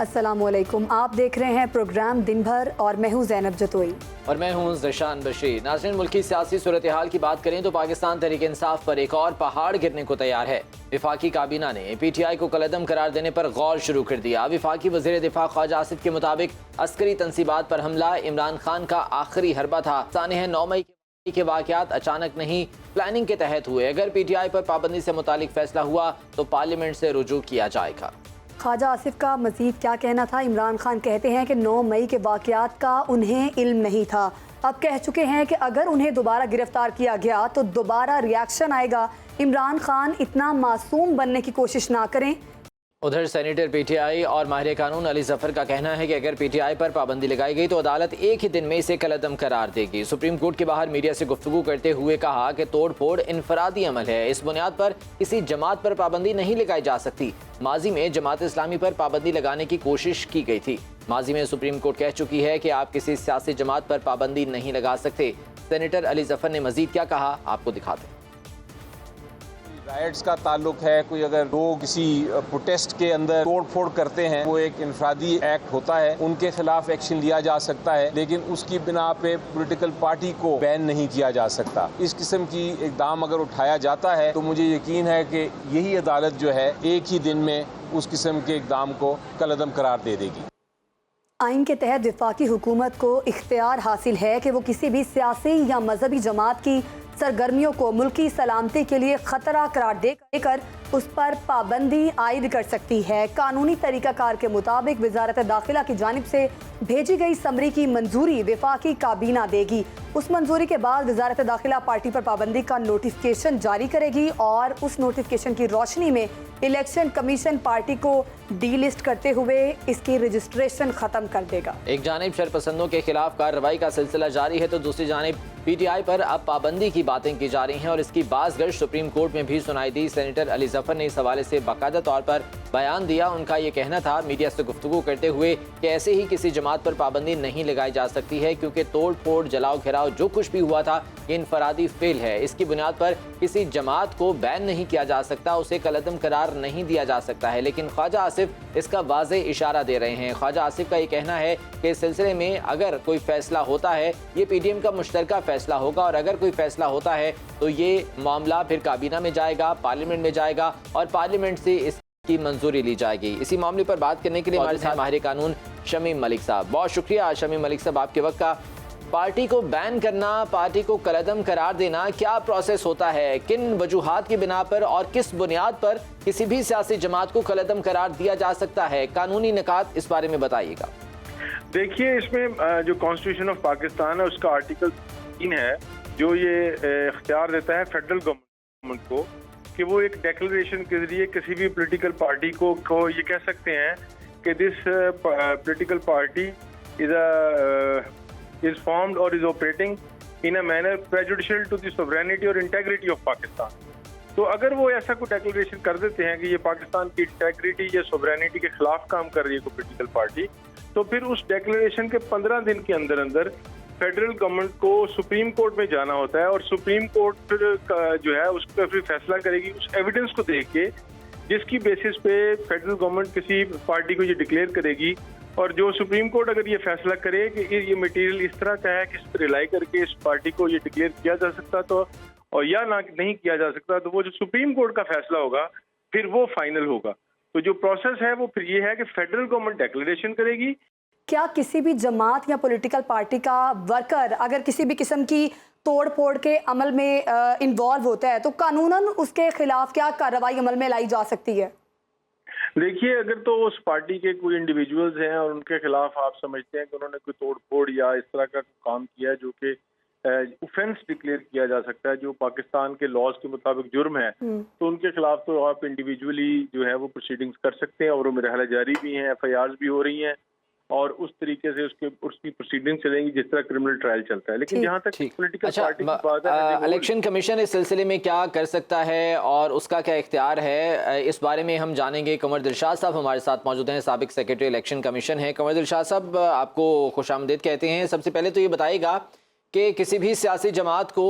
अस्सलामुअलैकुम, आप देख रहे हैं प्रोग्राम दिन भर और मैं हूं ज़ैनब जतोई और मैं हूं ज़शान बशीर। नाज़रीन, मुल्की सियासी सूरत हाल की बात करें तो पाकिस्तान तहरीक इंसाफ पर एक और पहाड़ गिरने को तैयार है। विफाकी काबीना ने PTI को कलअदम करार देने पर गौर शुरू कर दिया। विफाकी वज़ीर दिफा ख्वाजा आसिफ के मुताबिक अस्करी तंसीबात पर हमला इमरान खान का आखिरी हरबा था। साने 9 मई के वाक़यात अचानक नहीं, प्लानिंग के तहत हुए। अगर PTI पर पाबंदी से मुतालिक फैसला हुआ तो पार्लियामेंट से रुजू किया जाएगा। ख्वाजा आसिफ का मजीद क्या कहना था? इमरान खान कहते हैं कि 9 मई के वाक़यात का उन्हें इल्म नहीं था। अब कह चुके हैं कि अगर उन्हें दोबारा गिरफ्तार किया गया तो दोबारा रिएक्शन आएगा। इमरान खान इतना मासूम बनने की कोशिश ना करें। उधर सेनेटर PTI और माहिर कानून अली जफर का कहना है कि अगर PTI पर पाबंदी लगाई गई तो अदालत एक ही दिन में इसे कलअदम करार देगी। सुप्रीम कोर्ट के बाहर मीडिया से गुफ्तगू करते हुए कहा कि तोड़ फोड़ इनफरादी अमल है, इस बुनियाद पर किसी जमात पर पाबंदी नहीं लगाई जा सकती। माजी में जमात इस्लामी पर पाबंदी लगाने की कोशिश की गई थी। माजी में सुप्रीम कोर्ट कह चुकी है कि आप किसी सियासी जमात पर पाबंदी नहीं लगा सकते। सेनेटर अली जफर ने मजीद क्या कहा, आपको दिखाते हैं। राइट्स का ताल्लुक है, कोई अगर लोग किसी प्रोटेस्ट के अंदर तोड़ फोड़ करते हैं, वो एक इनफरादी एक्ट होता है, उनके खिलाफ एक्शन लिया जा सकता है, लेकिन उसकी बिना पे पॉलिटिकल पार्टी को बैन नहीं किया जा सकता। इस किस्म की इकदाम अगर उठाया जाता है तो मुझे यकीन है कि यही अदालत जो है एक ही दिन में उस किस्म के इकदाम को कलअदम करार दे देगी। आइन के तहत वफाकी हुकूमत को इख्तियार हासिल है कि वो किसी भी सियासी या मजहबी जमात की सरगर्मियों को मुल्की सलामती के लिए खतरा करार देकर उस पर पाबंदी आयद कर सकती है। कानूनी तरीकाकार के मुताबिक वजारत दाखिला की जानिब से भेजी गई समरी की मंजूरी वफाकी काबीना देगी। उस मंजूरी के बाद वजारत दाखिला पार्टी पर पाबंदी का नोटिफिकेशन जारी करेगी और उस नोटिफिकेशन की रोशनी में इलेक्शन कमीशन पार्टी को डीलिस्ट करते हुए इसकी रजिस्ट्रेशन खत्म कर देगा। एक जानिब शरपसंदों के खिलाफ कार्रवाई का सिलसिला जारी है तो दूसरी जानिब PTI पर अब पाबंदी की बातें की जा रही हैं और इसकी बाज़गश सुप्रीम कोर्ट में भी सुनाई दी। सेनेटर अली जफर ने इस हवाले से बाकायदा तौर पर बयान दिया। उनका ये कहना था मीडिया से गुफ्तगू करते हुए कि ऐसे ही किसी जमात पर पाबंदी नहीं लगाई जा सकती है, क्योंकि तोड़ फोड़ जलाओ घिराव जो कुछ भी हुआ था ये इनफरादी फेल है। इसकी बुनियाद पर किसी जमात को बैन नहीं किया जा सकता, उसे कलअदम करार नहीं दिया जा सकता है। लेकिन ख्वाजा आसिफ इसका वाज़े इशारा दे रहे हैं। ख्वाजा आसिफ का ये कहना है कि इस सिलसिले में अगर कोई फैसला होता है ये PTM का मुश्तरका फैसला होगा और अगर कोई फैसला होता है तो ये मामला फिर काबीना में जाएगा, पार्लियामेंट में जाएगा और पार्लियामेंट से इसकी मंजूरी ली जाएगी। इसी मामले पर बात करने के लिए हमारे साथ माहिर कानून शमीम मलिक साहब। बहुत शुक्रिया शमीम मलिक साहब आपके वक्त का। पार्टी को बैन करना, पार्टी को कलअदम करार देना, क्या प्रोसेस होता है, किन वजूहात की बिना पर और किस बुनियाद पर किसी भी सियासी जमात को कलअदम करार दिया जा सकता है, कानूनी निकात इस बारे में बताइएगा। देखिए, इसमें जो कॉन्स्टिट्यूशन ऑफ पाकिस्तान है उसका आर्टिकल 3 है जो ये इख्तियार देता है फेडरल गवर्नमेंट को कि वो एक डिक्लेरेशन के जरिए किसी भी पॉलिटिकल पार्टी को ये कह सकते हैं कि this political party is formed और is operating in a manner prejudicial to the sovereignty और इंटेग्रिटी ऑफ पाकिस्तान। तो अगर वो ऐसा कोई डिक्लेरेशन कर देते हैं कि ये पाकिस्तान की इंटेग्रिटी या सोवरेनिटी के खिलाफ काम कर रही है कोई पॉलिटिकल पार्टी, तो फिर उस डिक्लेरेशन के 15 दिन के अंदर अंदर फेडरल गवर्नमेंट को सुप्रीम कोर्ट में जाना होता है और सुप्रीम कोर्ट फिर जो है उस पर फिर फैसला करेगी उस एविडेंस को देख के, जिसकी बेसिस पे फेडरल गवर्नमेंट किसी पार्टी को ये डिक्लेयर करेगी। और जो सुप्रीम कोर्ट अगर ये फैसला करे कि ये मटेरियल इस तरह का है कि इस पर रिलाई करके इस पार्टी को ये डिक्लेयर किया जा सकता तो और या ना नहीं किया जा सकता, तो वो जो सुप्रीम कोर्ट का फैसला होगा फिर वो फाइनल होगा। तो जो प्रोसेस है वो फिर ये है कि फेडरल गवर्नमेंट डिक्लेरेशन करेगी। क्या किसी भी जमात या पॉलिटिकल पार्टी का वर्कर अगर किसी भी किस्म की तोड़ फोड़ के अमल में इन्वॉल्व होता है तो कानूनन उसके खिलाफ क्या कार्रवाई अमल में लाई जा सकती है? देखिए, अगर तो उस पार्टी के कोई इंडिविजुअल्स हैं और उनके खिलाफ आप समझते हैं कि उन्होंने कोई तोड़ फोड़ या इस तरह का काम किया जो कि ऑफेंस डिक्लेयर किया जा सकता है, जो पाकिस्तान के लॉज के मुताबिक जुर्म है, तो उनके खिलाफ तो आप इंडिविजुअली जो है वो प्रोसीडिंग्स कर सकते हैं और वो मेरे ख्याल जारी भी हैं, FIRs भी हो रही हैं और उस तरीके से उसकी प्रोसीडिंग चलेंगी जिस तरह क्रिमिनल ट्रायल चलता है। लेकिन जहाँ तक पॉलिटिकल पार्टी की बात है, इलेक्शन कमीशन इस सिलसिले में क्या कर सकता है और उसका क्या इख्तियार है, इस बारे में हम जानेंगे। कमर दिलशाद साहब हमारे साथ मौजूद हैं, साबिक सेक्रेटरी इलेक्शन कमीशन है। कमर दिलशाद साहब, आपको खुशामदीद कहते हैं। सबसे पहले तो ये बताइएगा कि किसी भी सियासी जमात को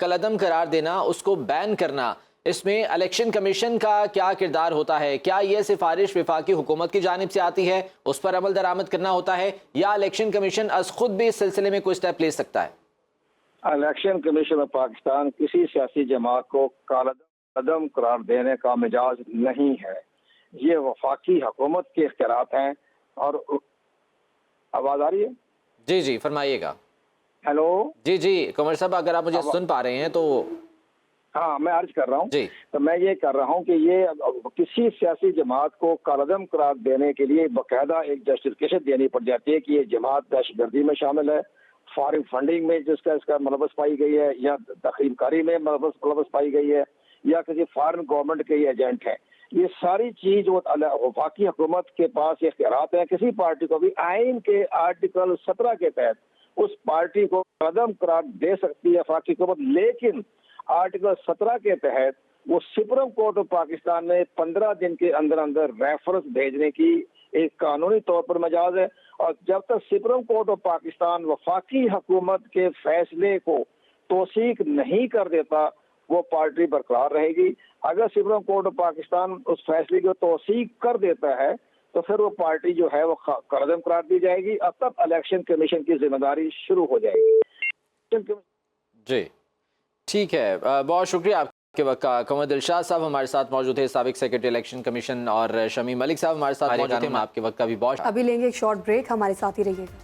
कलअदम करार देना, उसको बैन करना, इसमें इलेक्शन कमीशन का क्या किरदार होता है? क्या ये सिफारिश वफाकी हुकूमत की जानिब से आती है, उस पर अमल दरामद करना होता है, या इलेक्शन कमीशन अज खुद भी इस सिलसिले में कोई स्टेप ले सकता है? इलेक्शन कमीशन ऑफ पाकिस्तान किसी सियासी जमात को कालाकदम करार देने का मिजाज नहीं है। ये वफाकी हुकूमत के इख्तियारात हैं। और आवाज आ रही है? जी जी, फरमाइएगा। हेलो जी जी, कमर साहब, अगर आप मुझे सुन पा रहे हैं तो। हाँ, मैं अर्ज कर रहा हूँ। जी, तो मैं ये कर रहा हूँ कि ये किसी सियासी जमात को कालाकदम करार देने के लिए बाकायदा एक जस्टिफिकेशन देनी पड़ जाती है कि ये जमात दहशतगर्दी में शामिल है, फॉरेन फंडिंग में जिसका इसका मुलव्वस पाई गई है, या तखरीबकारी में मुलव्वस पाई गई है, या किसी फॉरेन गवर्नमेंट के एजेंट है। ये सारी चीज वफाकी हुकूमत के पास इख्तियारात हैं। किसी पार्टी को भी आइन के आर्टिकल 17 के तहत उस पार्टी को कदम करार दे सकती है वफाकी हुकूमत, लेकिन आर्टिकल 17 के तहत वो सुप्रीम कोर्ट ऑफ पाकिस्तान में 15 दिन के अंदर अंदर रेफरेंस भेजने की एक कानूनी तौर पर मजाज है। और जब तक सुप्रीम कोर्ट ऑफ पाकिस्तान वफाकी हुकूमत के फैसले को तौसीक नहीं कर देता, वो पार्टी बरकरार रहेगी। अगर सुप्रीम कोर्ट ऑफ पाकिस्तान उस फैसले को तौसीक कर देता है तो फिर वो पार्टी जो है वो कदम करार दी जाएगी। अब तक इलेक्शन कमीशन की जिम्मेदारी शुरू हो जाएगी। जी ठीक है, बहुत शुक्रिया आपके वक्त का। कमर दिलशाद साहब हमारे साथ मौजूद थे, साबिक सेक्रेटरी इलेक्शन कमीशन, और शमी मलिक साहब हमारे साथ मौजूद थे। आपके वक्त का भी बहुत। अभी लेंगे एक शॉर्ट ब्रेक, हमारे साथ ही रहिएगा।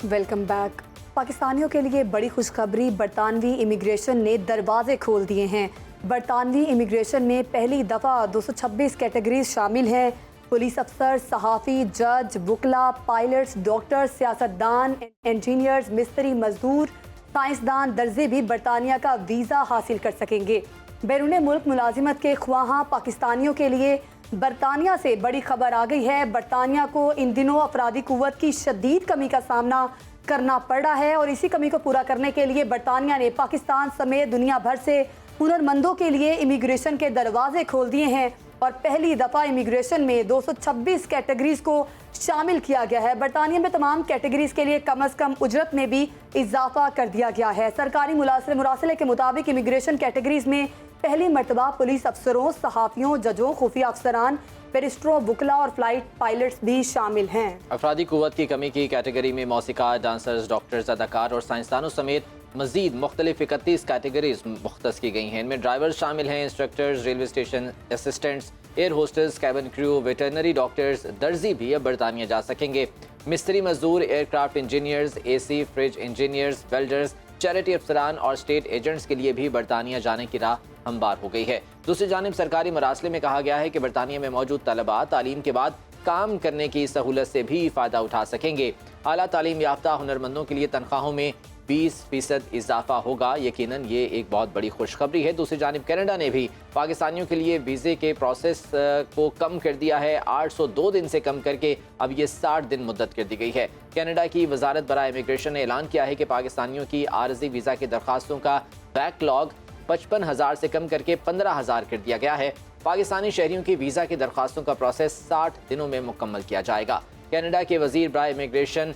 Welcome back. पाकिस्तानियों के लिए बड़ी खुशखबरी, बरतानवी इमिग्रेशन ने दरवाजे खोल दिए हैं। बरतानवी इमिग्रेशन में पहली दफ़ा 226 कैटेगरीज शामिल हैं। पुलिस अफसर, सहाफ़ी, जज, वकला, पायलट्स, डॉक्टर, सियासतदान, इंजीनियर्स, मिस्त्री, मजदूर, साइंसदान, दर्जे भी बरतानिया का वीज़ा हासिल कर सकेंगे। बैरून मुल्क मुलाजिमत के ख्वाहां पाकिस्तानियों के लिए बरतानिया से बड़ी खबर आ गई है। बरतानिया को इन दिनों अफरादी कुव्वत की शदीद कमी का सामना करना पड़ रहा है, और इसी कमी को पूरा करने के लिए बरतानिया ने पाकिस्तान समेत दुनिया भर से हुनरमंदों के लिए इमिग्रेशन के दरवाजे खोल दिए हैं। और पहली दफ़ा इमिग्रेशन में 226 कैटेगरीज को शामिल किया गया है। बरतानिया में तमाम कैटेगरीज के लिए कम अज़ कम उजरत में भी इजाफा कर दिया गया है। सरकारी मुरासले के मुताबिक इमिग्रेशन कैटेगरीज में पहली मरतबा पुलिस अफसरों, सहाफ़ियों, जजों, खुफिया अफसरान, बैरिस्टरों, वकला और फ्लाइट पायलट्स भी शामिल हैं। अफरादी कुव्वत की कमी की कैटेगरी में मौसीकार, डांसर्स, डॉक्टर्स, अदाकार और साइंसदानों समेत मजीद मुख्तलिफ 31 कैटेगरीज मुख्तस की गई हैं। इनमें ड्राइवर्स शामिल हैं, instructors, railway station assistants, air hostess, cabin crew, veterinary doctors, दर्जी भी अब बरतानिया जा सकेंगे। मिस्त्री मजदूर, aircraft engineers, AC, fridge engineers, welders, charity अफसरान और स्टेट एजेंट्स के लिए भी बरतानिया जाने की राह हमवार हो गई है। दूसरी जानिब सरकारी मरासले में कहा गया है कि बरतानिया में मौजूद तलबा तालीम के बाद काम करने की सहूलत से भी फ़ायदा उठा सकेंगे। आला तालीम याफ्ता हुनरमंदों के लिए तनख्वाहों में 20% इजाफा होगा। यकीनन ये एक बहुत बड़ी खुशखबरी है। दूसरी जानिब कनाडा ने भी पाकिस्तानियों के लिए वीज़े के प्रोसेस को कम कर दिया है। 802 दिन से कम करके अब ये 60 दिन मुद्दत कर दी गई है। कनाडा की वजारत बराए इमिग्रेशन ने ऐलान किया है कि पाकिस्तानियों की आरजी वीज़ा की दरख्वास्तों का बैकलॉग 55,000 से कम करके 15,000 कर दिया गया है। पाकिस्तानी शहरियों की वीज़ा की दरख्वास्तों का प्रोसेस 60 दिनों में मुकम्मल किया जाएगा। कनाडा के वजीर बराए इमिग्रेशन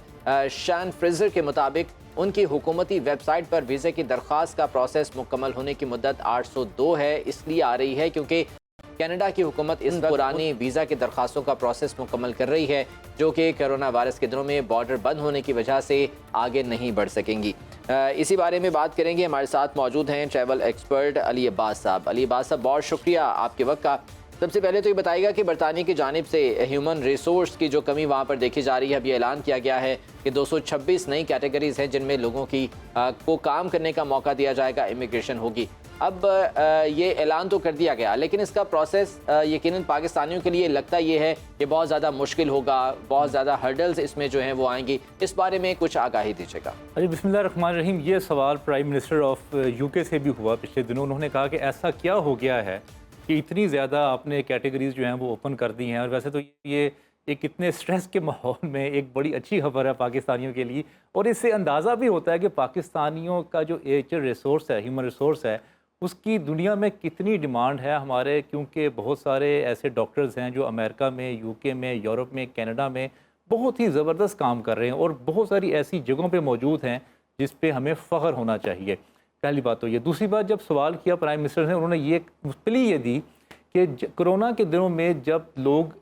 शैन फ्रेजर के मुताबिक उनकी हुकूमती वेबसाइट पर वीज़े की दरख्वास्त का प्रोसेस मुकम्मल होने की मुद्दत 802 है। इसलिए आ रही है क्योंकि कनाडा की हुकूमत इस पुरानी वीज़ा की दरख्वास्तों का प्रोसेस मुकम्मल कर रही है, जो कि कोरोना वायरस के दिनों में बॉर्डर बंद होने की वजह से आगे नहीं बढ़ सकेंगी। इसी बारे में बात करेंगे। हमारे साथ मौजूद हैं ट्रैवल एक्सपर्ट अली अब्बास साहब। अली अब्बास साहब, बहुत शुक्रिया आपके वक्त का। सबसे पहले तो ये बताइएगा कि बरतानिया की जानिब से ह्यूमन रिसोर्स की जो कमी वहाँ पर देखी जा रही है, अभी ऐलान किया गया है कि 226 नई कैटेगरीज हैं जिनमें लोगों की को काम करने का मौका दिया जाएगा, इमिग्रेशन होगी। अब ये ऐलान तो कर दिया गया, लेकिन इसका प्रोसेस यकीनन पाकिस्तानियों के लिए लगता ये है कि बहुत ज़्यादा मुश्किल होगा, बहुत ज़्यादा हर्डल्स इसमें जो हैं वो आएंगी। इस बारे में कुछ आगाही दीजिएगा। अरे बिस्मिल्लाहिर्रहमानिर्रहीम, ये सवाल प्राइम मिनिस्टर ऑफ UK से भी हुआ पिछले दिनों। उन्होंने कहा कि ऐसा क्या हो गया है कि इतनी ज़्यादा आपने कैटेगरीज जो हैं वो ओपन कर दी हैं। और वैसे तो ये एक इतने स्ट्रेस के माहौल में एक बड़ी अच्छी खबर है पाकिस्तानियों के लिए। और इससे अंदाज़ा भी होता है कि पाकिस्तानियों का जो रिसोर्स है, ह्यूमन रिसोर्स है, उसकी दुनिया में कितनी डिमांड है हमारे। क्योंकि बहुत सारे ऐसे डॉक्टर्स हैं जो अमेरिका में, UK में, यूरोप में, कनाडा में बहुत ही ज़बरदस्त काम कर रहे हैं और बहुत सारी ऐसी जगहों पे मौजूद हैं जिस पे हमें फ़ख्र होना चाहिए। पहली बात तो ये। दूसरी बात, जब सवाल किया प्राइम मिनिस्टर ने, उन्होंने ये प्ली ये दी कि कोरोना के दिनों में जब लोग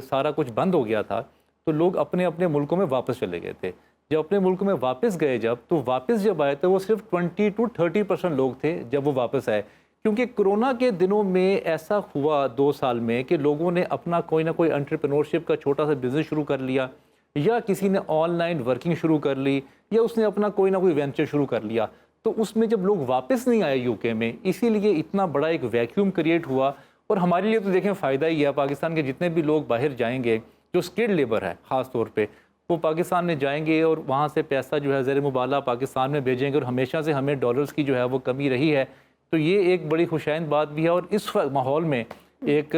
सारा कुछ बंद हो गया था तो लोग अपने अपने मुल्कों में वापस चले गए थे। जब अपने मुल्क में वापस गए जब वापस जब आए तो वो सिर्फ 20 to 30% लोग थे जब वो वापस आए, क्योंकि कोरोना के दिनों में ऐसा हुआ 2 साल में कि लोगों ने अपना कोई ना कोई एंटरप्रेन्योरशिप का छोटा सा बिजनेस शुरू कर लिया, या किसी ने ऑनलाइन वर्किंग शुरू कर ली, या उसने अपना कोई ना कोई वेंचर शुरू कर लिया। तो उसमें जब लोग वापस नहीं आए यूके में, इसीलिए इतना बड़ा एक वैक्यूम क्रिएट हुआ। और हमारे लिए तो देखें फ़ायदा ही है, पाकिस्तान के जितने भी लोग बाहर जाएंगे जो स्किल्ड लेबर है ख़ास तौर पे, वो पाकिस्तान में जाएंगे और वहाँ से पैसा जो है ज़र मुबाला पाकिस्तान में भेजेंगे। और हमेशा से हमें डॉलर्स की जो है वो कमी रही है, तो ये एक बड़ी खुशैन बात भी है। और इस माहौल में एक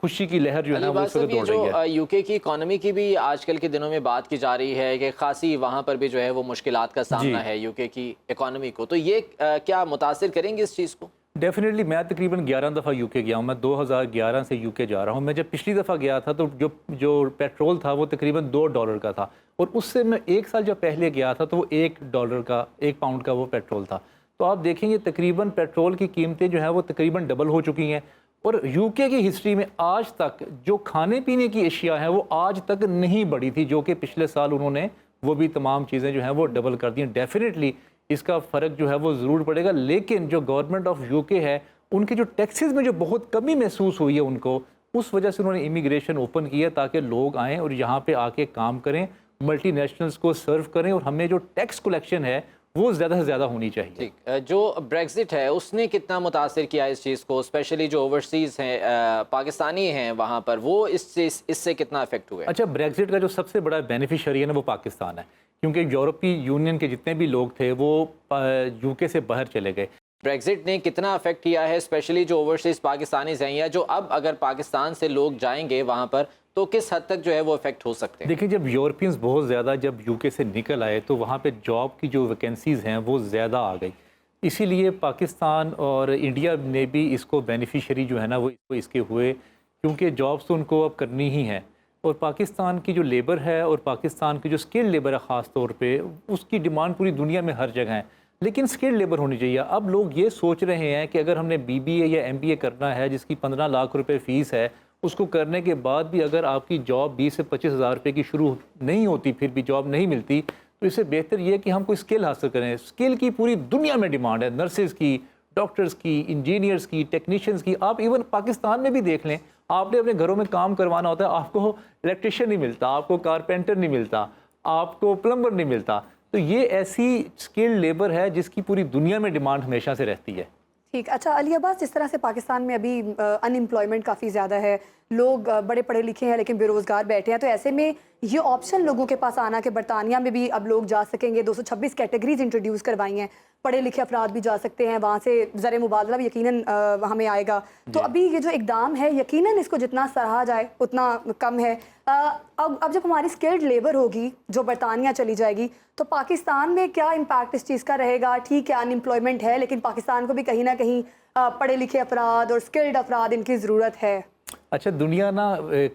खुशी की लहर जो है ना वो इस वक्त दौड़ रही है। यूके की इकोनॉमी की भी आजकल के दिनों में बात की जा रही है कि खासी वहाँ पर भी जो है वो मुश्किलात का सामना है यूके की इकोनॉमी को, तो ये क्या मुतासिर करेंगे इस चीज़ को? डेफिनेटली। मैं तकरीबन 11 दफ़ा यूके गया हूँ। मैं 2011 से यूके जा रहा हूँ। मैं जब पिछली दफ़ा गया था तो जो पेट्रोल था वो तकरीबन $2 का था, और उससे मैं 1 साल जब पहले गया था तो वो $1 का, 1 पाउंड का वो पेट्रोल था। तो आप देखेंगे तकरीबन पेट्रोल की कीमतें जो है वो तकरीबन डबल हो चुकी हैं। और यूके की हिस्ट्री में आज तक जो खाने पीने की अशिया है वो आज तक नहीं बढ़ी थी, जो कि पिछले साल उन्होंने वो भी तमाम चीज़ें जो हैं वो डबल कर दी हैं। डेफिनेटली इसका फ़र्क जो है वो ज़रूर पड़ेगा, लेकिन जो गवर्नमेंट ऑफ यूके है उनके जो टैक्सेस में जो बहुत कमी महसूस हुई है उनको, उस वजह से उन्होंने इमिग्रेशन ओपन किया ताकि लोग आएँ और यहाँ पे आके काम करें, मल्टीनेशनल्स को सर्व करें, और हमें जो टैक्स कलेक्शन है वो ज़्यादा से ज़्यादा होनी चाहिए। ठीक, जो ब्रेक्जिट है उसने कितना मुतासिर किया इस चीज़ को, स्पेशली जो ओवरसीज़ हैं पाकिस्तानी हैं वहाँ पर, वो इससे कितना अफेक्ट हुए? अच्छा, ब्रेक्जिट का जो सबसे बड़ा बेनिफिशियरी है ना वो पाकिस्तान है, क्योंकि यूरोपीय यूनियन के जितने भी लोग थे वो यूके से बाहर चले गए। ब्रेक्जिट ने कितना अफेक्ट किया है स्पेशली जो ओवरसीज़ पाकिस्तानीज़ हैं, या जो अब अगर पाकिस्तान से लोग जाएंगे वहाँ पर तो किस हद तक जो है वो इफेक्ट हो सकते हैं? देखिए, जब यूरोपियंस बहुत ज़्यादा जब यूके से निकल आए तो वहाँ पे जॉब की जो वैकेंसीज़ हैं वो ज़्यादा आ गई। इसीलिए पाकिस्तान और इंडिया ने भी इसको बेनिफिशियरी जो है ना वो इसके हुए, क्योंकि जॉब्स तो उनको अब करनी ही हैं। और पाकिस्तान की जो लेबर है और पाकिस्तान की जो स्किल्ड लेबर है ख़ास तौर पे, उसकी डिमांड पूरी दुनिया में हर जगह है, लेकिन स्किल्ड लेबर होनी चाहिए। अब लोग ये सोच रहे हैं कि अगर हमने BBA या MBA करना है जिसकी 15 लाख रुपए फ़ीस है, उसको करने के बाद भी अगर आपकी जॉब 20 से 25 हज़ार रुपये की शुरू नहीं होती, फिर भी जॉब नहीं मिलती, तो इससे बेहतर ये है कि हम कोई स्किल हासिल करें। स्किल की पूरी दुनिया में डिमांड है, नर्सेज़ की, डॉक्टर्स की, इंजीनियर्स की, टेक्नीशियंस की। आप इवन पाकिस्तान में भी देख लें, आपने अपने घरों में काम करवाना होता है, आपको इलेक्ट्रिशियन नहीं मिलता, आपको कारपेंटर नहीं मिलता, आपको प्लम्बर नहीं मिलता। तो ये ऐसी स्किल्ड लेबर है जिसकी पूरी दुनिया में डिमांड हमेशा से रहती है। ठीक। अच्छा अली अब्बास, जिस तरह से पाकिस्तान में अभी अनएम्प्लॉयमेंट काफ़ी ज़्यादा है, लोग बड़े पढ़े लिखे हैं लेकिन बेरोज़गार बैठे हैं, तो ऐसे में ये ऑप्शन लोगों के पास आना कि बरतानिया में भी अब लोग जा सकेंगे, 226 कैटेगरीज इंट्रोड्यूस करवाई हैं, पढ़े लिखे अफराद भी जा सकते हैं, वहाँ से ज़र मुबादला भी यकीनन हमें आएगा। तो अभी ये जो इकदाम है यकीनन इसको जितना सराहा जाए उतना कम है। अब जब हमारी स्किल्ड लेबर होगी जो बरतानिया चली जाएगी तो पाकिस्तान में क्या इम्पैक्ट इस चीज़ का रहेगा? ठीक है, अनएम्प्लॉयमेंट है, लेकिन पाकिस्तान को भी कहीं ना कहीं पढ़े लिखे अफराद और स्किल्ड अफराद इनकी ज़रूरत है। अच्छा, दुनिया ना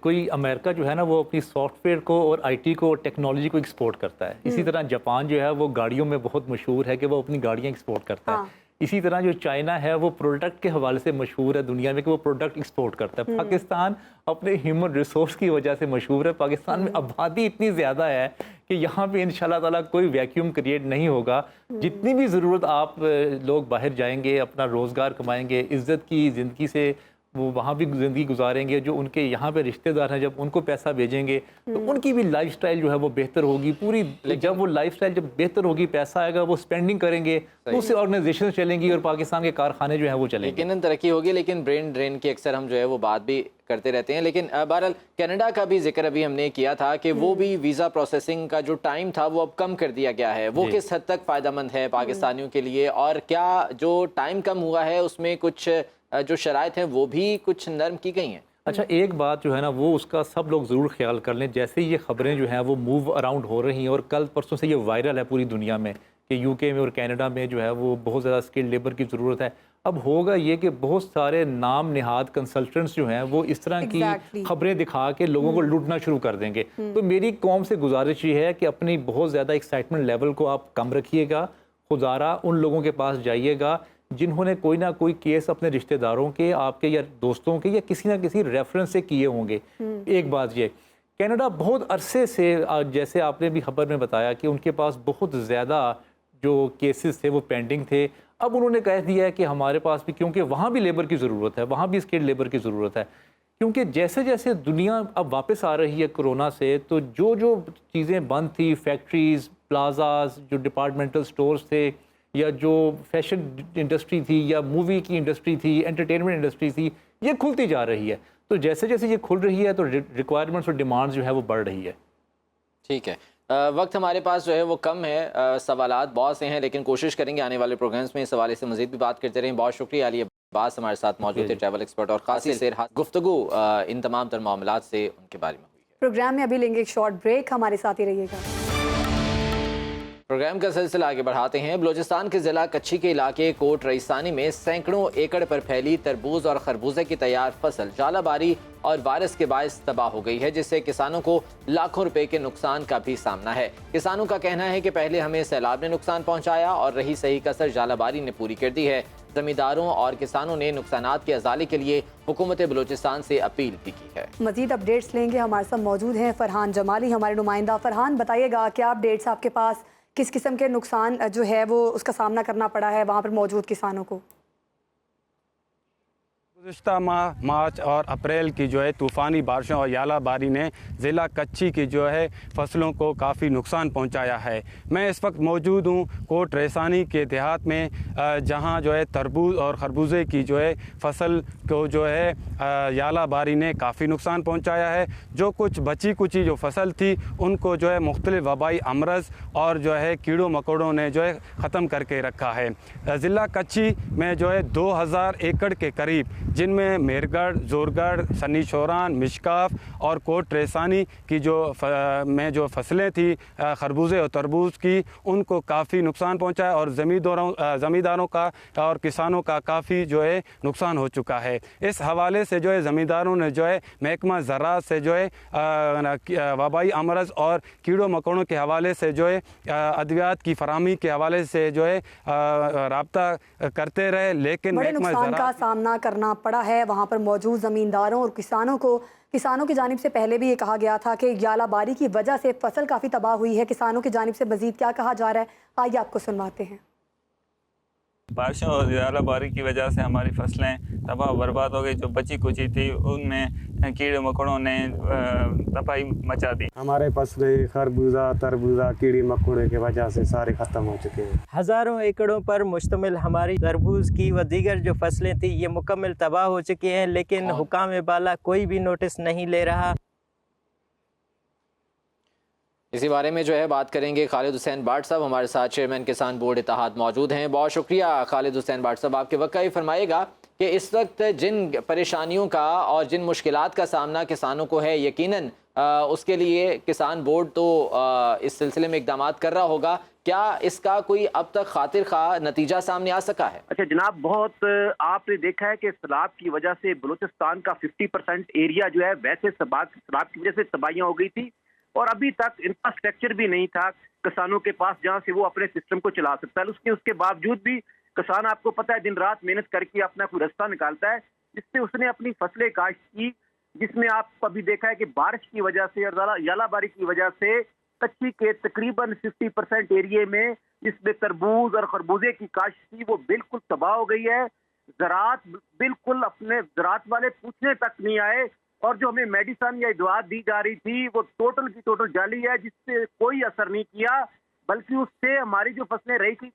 कोई अमेरिका जो है ना वो अपनी सॉफ्टवेयर को और IT को और टेक्नोलॉजी को एक्सपोर्ट करता है। इसी तरह जापान जो है वो गाड़ियों में बहुत मशहूर है कि वो अपनी गाड़ियाँ एक्सपोर्ट करता है। इसी तरह जो चाइना है वो प्रोडक्ट के हवाले से मशहूर है दुनिया में कि वो प्रोडक्ट एक्सपोर्ट करता है। पाकिस्तान अपने ह्यूमन रिसोर्स की वजह से मशहूर है। पाकिस्तान में आबादी इतनी ज़्यादा है कि यहाँ पे इंशाल्लाह ताला कोई वैक्यूम क्रिएट नहीं होगा। जितनी भी ज़रूरत आप लोग बाहर जाएंगे, अपना रोज़गार कमाएंगे, इज़्ज़त की ज़िंदगी से वो वहाँ भी ज़िंदगी गुजारेंगे, जो उनके यहाँ पे रिश्तेदार हैं जब उनको पैसा भेजेंगे तो उनकी भी लाइफस्टाइल जो है वो बेहतर होगी पूरी। जब वो लाइफस्टाइल जब बेहतर होगी, पैसा आएगा, वो स्पेंडिंग करेंगे, तो उससे ऑर्गेनाइजेशन चलेंगी और पाकिस्तान के कारखाने जो है वो चलेंगे। लेकिन तरक्की होगी, लेकिन ब्रेन ड्रेन की अक्सर हम जो है वो बात भी करते रहते हैं। लेकिन बहरहाल कनाडा का भी जिक्र अभी हमने किया था कि वो भी वीज़ा प्रोसेसिंग का जो टाइम था वो अब कम कर दिया गया है। वो किस हद तक फ़ायदेमंद है पाकिस्तानियों के लिए, और क्या जो टाइम कम हुआ है उसमें कुछ जो शराइत हैं वो भी कुछ नरम की गई हैं? अच्छा, एक बात जो है ना वो उसका सब लोग ज़रूर ख्याल कर लें। जैसे ये खबरें जो हैं वो मूव अराउंड हो रही हैं और कल परसों से ये वायरल है पूरी दुनिया में कि यूके में और कनाडा में जो है वो बहुत ज़्यादा स्किल्ड लेबर की ज़रूरत है। अब होगा ये कि बहुत सारे नाम निहाद कंसल्टेंट्स जो हैं वो इस तरह की खबरें दिखा के लोगों को लूटना शुरू कर देंगे। तो मेरी कौम से गुजारिश ये है कि अपनी बहुत ज़्यादा एक्साइटमेंट लेवल को आप कम रखिएगा, खुदारा उन लोगों के पास जाइएगा जिन्होंने कोई ना कोई केस अपने रिश्तेदारों के, आपके या दोस्तों के या किसी ना किसी रेफरेंस से किए होंगे। एक बात ये, कनाडा बहुत अरसे से जैसे आपने भी खबर में बताया कि उनके पास बहुत ज़्यादा जो केसेस थे वो पेंडिंग थे। अब उन्होंने कह दिया है कि हमारे पास भी, क्योंकि वहाँ भी लेबर की ज़रूरत है, वहाँ भी स्किल्ड लेबर की ज़रूरत है, क्योंकि जैसे जैसे दुनिया अब वापस आ रही है कोरोना से, तो जो जो चीज़ें बंद थी, फैक्ट्रीज़, प्लाजाज, जो डिपार्टमेंटल स्टोर्स थे, या जो फैशन इंडस्ट्री थी, या मूवी की इंडस्ट्री थी, एंटरटेनमेंट इंडस्ट्री थी, ये खुलती जा रही है। तो जैसे जैसे ये खुल रही है तो रिक्वायरमेंट्स और डिमांड्स जो है वो बढ़ रही है। ठीक है, वक्त हमारे पास जो है वो कम है, सवालात बहुत से हैं, लेकिन कोशिश करेंगे आने वाले प्रोग्राम्स में इस हवाले से मज़ीद भी बात करते रहें। बहुत शुक्रिया अली अब्बास हमारे साथ मौजूद थे, ट्रैवल एक्सपर्ट, और खासी सेर गुफ्तगू इन तमाम तर मामलात से उनके बारे में हुई है। प्रोग्राम में अभी लेंगे एक शॉर्ट ब्रेक, हमारे साथ ही रहिएगा। प्रोग्राम का सिलसिला आगे बढ़ाते हैं। बलूचिस्तान के ज़िला कच्छी के इलाके कोट रईसानी में सैकड़ों एकड़ पर फैली तरबूज और खरबूजे की तैयार फसल जालाबारी और वायरस के बायस तबाह हो गई है, जिससे किसानों को लाखों रुपए के नुकसान का भी सामना है। किसानों का कहना है कि पहले हमें सैलाब ने नुकसान पहुंचाया और रही सही कसर जालाबारी ने पूरी कर दी है। जमींदारों और किसानों ने नुकसानात के अजाले के लिए हुकूमत बलूचिस्तान से अपील भी की है। मजीद अपडेट्स लेंगे, हमारे साथ मौजूद हैं फरहान जमाली, हमारे नुमाइंदा। फरहान, बताइएगा क्या अपडेट्स आपके पास, किस किस्म के नुकसान जो है वो उसका सामना करना पड़ा है वहाँ पर मौजूद किसानों को? गुज़िश्ता माह मार्च और अप्रैल की जो है तूफ़ानी बारिशों और यालाबारी ने ज़िला कच्छी की जो है फसलों को काफ़ी नुकसान पहुंचाया है। मैं इस वक्त मौजूद हूं कोट रईसानी के देहात में, जहां जो है तरबूज और खरबूजे की जो है फसल को जो है यालाबारी ने काफ़ी नुकसान पहुंचाया है। जो कुछ बची कुची जो फसल थी उनको जो है मुख्तलिफ वबाई अमरज और जो है कीड़ों मकोड़ों ने जो है ख़त्म करके रखा है। ज़िला कच्छी में जो है 2000 एकड़ के करीब, जिनमें मेरगढ़, जोरगढ़, सनी शोरान, मिशकाफ और कोट रईसानी की जो फसलें थी खरबूजे और तरबूज की, उनको काफ़ी नुकसान पहुंचा है और ज़मींदारों का और किसानों का काफ़ी जो है नुकसान हो चुका है। इस हवाले से जो है ज़मींदारों ने जो है महकमा ज़राअत से जो है वबाई अमरज और कीड़ों मकोड़ों के हवाले से जो है अद्वियात की फराहमी के हवाले से जो है राब्ता करते रहे, लेकिन बड़े नुकसान का सामना करना पड़ा है वहाँ पर मौजूद ज़मींदारों और किसानों की जानिब से। पहले भी ये कहा गया था कि यालाबारी की वजह से फसल काफ़ी तबाह हुई है। किसानों की जानिब से मज़ीद क्या कहा जा रहा है, आइए आपको सुनवाते हैं। बारिशों और यालाबारी की वजह से हमारी फसलें तबाह बर्बाद हो गई। जो बची कुची थी उनमें कीड़े मकोड़ों ने तबाही मचा दी। हमारे फसलें खरबूजा तरबूजा कीड़े मकोड़े की वजह से सारे ख़त्म हो चुके हैं। हज़ारों एकड़ों पर मुश्तमिल हमारी तरबूज की व दीगर जो फसलें थी ये मुकम्मल तबाह हो चुकी हैं, लेकिन हुकाम बाला कोई भी नोटिस नहीं ले रहा। इसी बारे में जो है बात करेंगे खालिद हुसैन बाट साहब, हमारे साथ चेयरमैन किसान बोर्ड इत्तेहाद मौजूद हैं। बहुत शुक्रिया खालिद हुसैन बाट साहब, आपके वक्त का ही फरमाइएगा कि इस वक्त जिन परेशानियों का और जिन मुश्किलात का सामना किसानों को है, यकीनन उसके लिए किसान बोर्ड तो इस सिलसिले में इकदाम कर रहा होगा। क्या इसका कोई अब तक खातिर खा नतीजा सामने आ सका है? अच्छा जनाब, बहुत आपने देखा है कि सैलाब की वजह से बलूचिस्तान का 50% एरिया जो है वैसे सैलाब की वजह से तबाहियां हो गई थी और अभी तक इंफ्रास्ट्रक्चर भी नहीं था किसानों के पास जहां से वो अपने सिस्टम को चला सकता है। उसके बावजूद भी किसान, आपको पता है, दिन रात मेहनत करके अपना कोई रास्ता निकालता है, जिससे उसने अपनी फसलें काश्त की, जिसमें आप अभी देखा है कि बारिश की वजह से और यालाबारी की वजह से कच्ची के तकरीबन 50% एरिया में जिसमें तरबूज और खरबूजे की काश्त थी वो बिल्कुल तबाह हो गई है। ज़राअत बिल्कुल, अपने ज़राअत वाले पूछने तक नहीं आए और जो हमें मेडिसन या दवा दी जा रही थी वो टोटल की टोटल जाली है, जिससे कोई असर नहीं किया, बल्कि उससे हमारी जो फसलें रही थी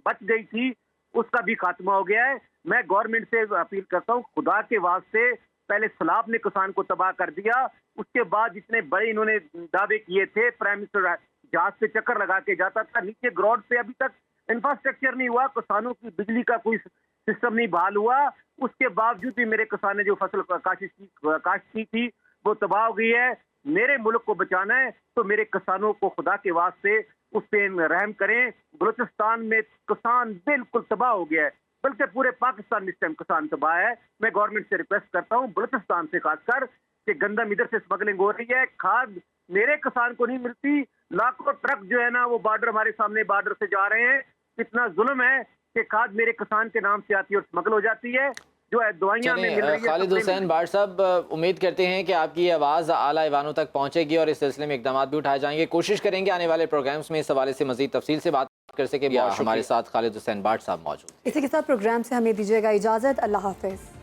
बच गई थी उसका भी खात्मा हो गया है। मैं गवर्नमेंट से अपील करता हूँ, खुदा के वास्ते, पहले सैलाब ने किसान को तबाह कर दिया, उसके बाद जितने बड़े इन्होंने दावे किए थे, प्राइम मिनिस्टर जहाज से चक्कर लगा के जाता था, नीचे ग्राउंड पे अभी तक इंफ्रास्ट्रक्चर नहीं हुआ, किसानों की बिजली का कोई सिस्टम नहीं बहाल हुआ, उसके बावजूद भी मेरे किसान ने जो फसल काश्त की थी वो तबाह हो गई है। मेरे मुल्क को बचाना है तो मेरे किसानों को खुदा के वास्ते उस पर रहम करें। बलूचिस्तान में किसान बिल्कुल तबाह हो गया है, बल्कि पूरे पाकिस्तान में इस टाइम किसान तबाह है। मैं गवर्नमेंट से रिक्वेस्ट करता हूँ, बलूचिस्तान से खासकर, कि गंदम इधर से स्मगलिंग हो रही है, खाद मेरे किसान को नहीं मिलती, लाखों ट्रक जो है ना वो बॉर्डर, हमारे सामने बॉर्डर से जा रहे हैं, कितना जुल्म है कि खाद मेरे किसान के नाम से आती है और स्मगल हो जाती है, जो है दवाइयाँ में मिल रही है। खालिद हुसैन बाट साहब, उम्मीद करते हैं कि आपकी ये आवाज़ आला ईवानों तक पहुँचेगी और इस सिलसिले में इकदाम भी उठाए जाएंगे। कोशिश करेंगे आने वाले प्रोग्राम्स में इस हवाले से मजीद तफसील से बात कर सके। हमारे साथ खालिद हुसैन बाट साहब मौजूद। इसी के साथ प्रोग्राम से हमें दीजिएगा इजाज़त। अल्लाह हाफिज़।